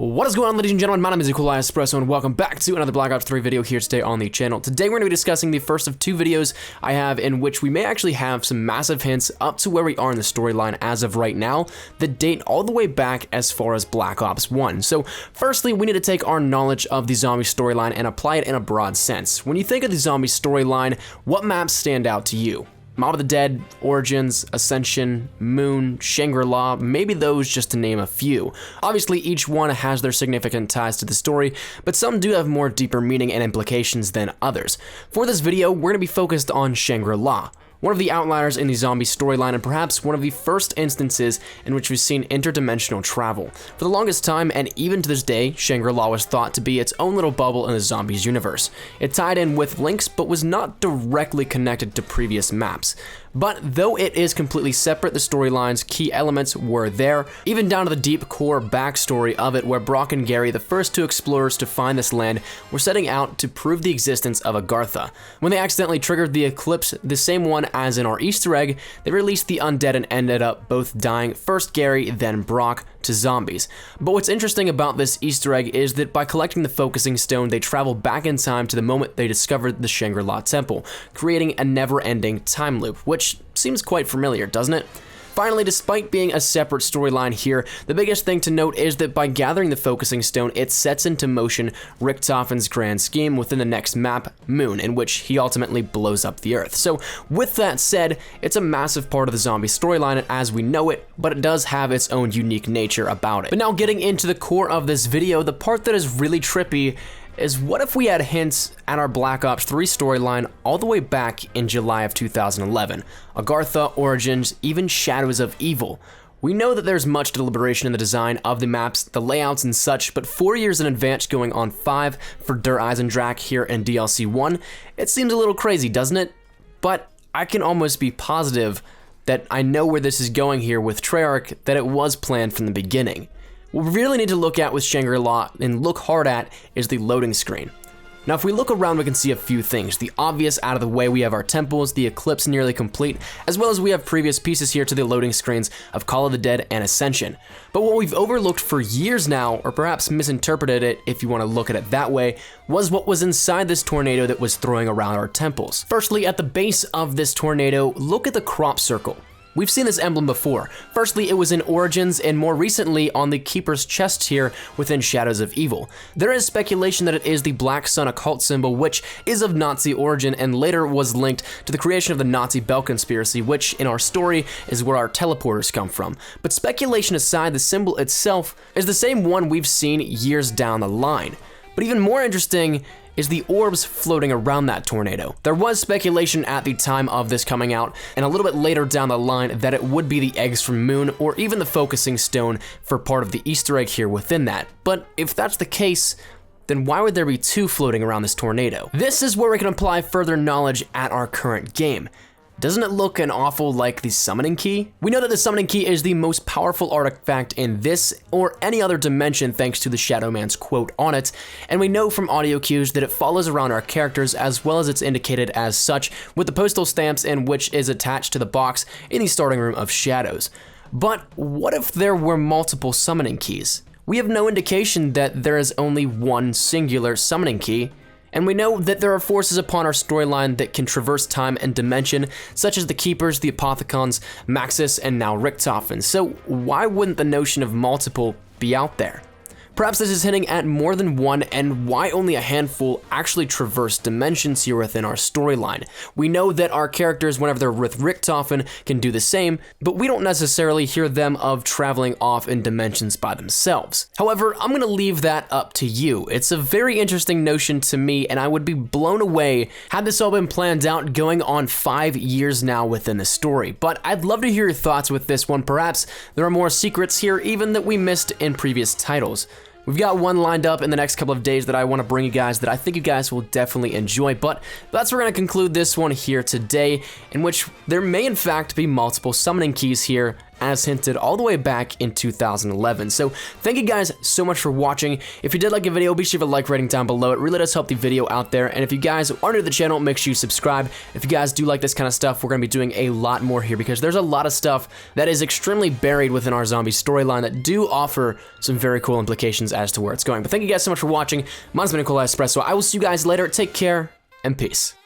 What is going on, ladies and gentlemen? My name is Espresso, and welcome back to another Black Ops 3 video here today on the channel. Today we're going to be discussing the first of two videos I have in which we may actually have some massive hints up to where we are in the storyline as of right now that date all the way back as far as Black Ops 1. So firstly, we need to take our knowledge of the zombie storyline and apply it in a broad sense. When you think of the zombie storyline, what maps stand out to you? Mob of the Dead, Origins, Ascension, Moon, Shangri-La, maybe those just to name a few. Obviously, each one has their significant ties to the story, but some do have more deeper meaning and implications than others. For this video, we're going to be focused on Shangri-La, one of the outliers in the zombie storyline and perhaps one of the first instances in which we've seen interdimensional travel. For the longest time, and even to this day, Shangri-La was thought to be its own little bubble in the zombies universe. It tied in with links, but was not directly connected to previous maps. But though it is completely separate, the storyline's key elements were there, even down to the deep core backstory of it, where Brock and Gary, the first two explorers to find this land, were setting out to prove the existence of Agartha. When they accidentally triggered the eclipse, the same one as in our Easter egg, they released the undead and ended up both dying, first Gary, then Brock, to zombies. But what's interesting about this Easter egg is that by collecting the focusing stone, they travel back in time to the moment they discovered the Shangri-La temple, creating a never-ending time loop, which seems quite familiar, doesn't it? Finally, despite being a separate storyline here, the biggest thing to note is that by gathering the focusing stone, it sets into motion Richtofen's grand scheme within the next map, Moon, in which he ultimately blows up the Earth. So with that said, it's a massive part of the zombie storyline as we know it, but it does have its own unique nature about it. But now getting into the core of this video, the part that is really trippy is what if we had hints at our Black Ops 3 storyline all the way back in July of 2011? Agartha, Origins, even Shadows of Evil. We know that there's much deliberation in the design of the maps, the layouts and such, but 4 years in advance going on 5 for Der Eisendrache here in DLC 1, it seems a little crazy, doesn't it? But I can almost be positive that I know where this is going here with Treyarch, that it was planned from the beginning. What we really need to look at with Shangri-La and look hard at is the loading screen. Now, if we look around, we can see a few things. The obvious out of the way, we have our temples, the eclipse nearly complete, as well as we have previous pieces here to the loading screens of Call of the Dead and Ascension. But what we've overlooked for years now, or perhaps misinterpreted it if you want to look at it that way, was what was inside this tornado that was throwing around our temples. Firstly, at the base of this tornado, look at the crop circle. We've seen this emblem before. Firstly, it was in Origins, and more recently on the Keeper's chest here within Shadows of Evil. There is speculation that it is the Black Sun occult symbol, which is of Nazi origin and later was linked to the creation of the Nazi Bell conspiracy, which in our story is where our teleporters come from. But speculation aside, the symbol itself is the same one we've seen years down the line. But even more interesting is the orbs floating around that tornado. There was speculation at the time of this coming out, and a little bit later down the line, that it would be the eggs from Moon, or even the focusing stone for part of the Easter egg here within that. But if that's the case, then why would there be two floating around this tornado? This is where we can apply further knowledge at our current game. Doesn't it look an awful like the summoning key? We know that the summoning key is the most powerful artifact in this or any other dimension thanks to the Shadow Man's quote on it, and we know from audio cues that it follows around our characters as well as it's indicated as such with the postal stamps in which is attached to the box in the starting room of Shadows. But what if there were multiple summoning keys? We have no indication that there is only one singular summoning key, and we know that there are forces upon our storyline that can traverse time and dimension, such as the Keepers, the Apothicons, Maxis, and now Richtofen. So why wouldn't the notion of multiple be out there? Perhaps this is hinting at more than one, and why only a handful actually traverse dimensions here within our storyline. We know that our characters, whenever they're with Richtofen, can do the same, but we don't necessarily hear them of traveling off in dimensions by themselves. However, I'm going to leave that up to you. It's a very interesting notion to me, and I would be blown away had this all been planned out going on 5 years now within the story. But I'd love to hear your thoughts with this one. Perhaps there are more secrets here even that we missed in previous titles. We've got one lined up in the next couple of days that I want to bring you guys that I think you guys will definitely enjoy, but that's where we're going to conclude this one here today, in which there may in fact be multiple summoning keys here as hinted all the way back in 2011. So thank you guys so much for watching. If you did like the video, be sure to like rating down below. It really does help the video out there. And if you guys are new to the channel, make sure you subscribe. If you guys do like this kind of stuff, we're going to be doing a lot more here because there's a lot of stuff that is extremely buried within our zombie storyline that do offer some very cool implications as to where it's going. But thank you guys so much for watching. Mine's been Nikolai Espresso. I will see you guys later. Take care and peace.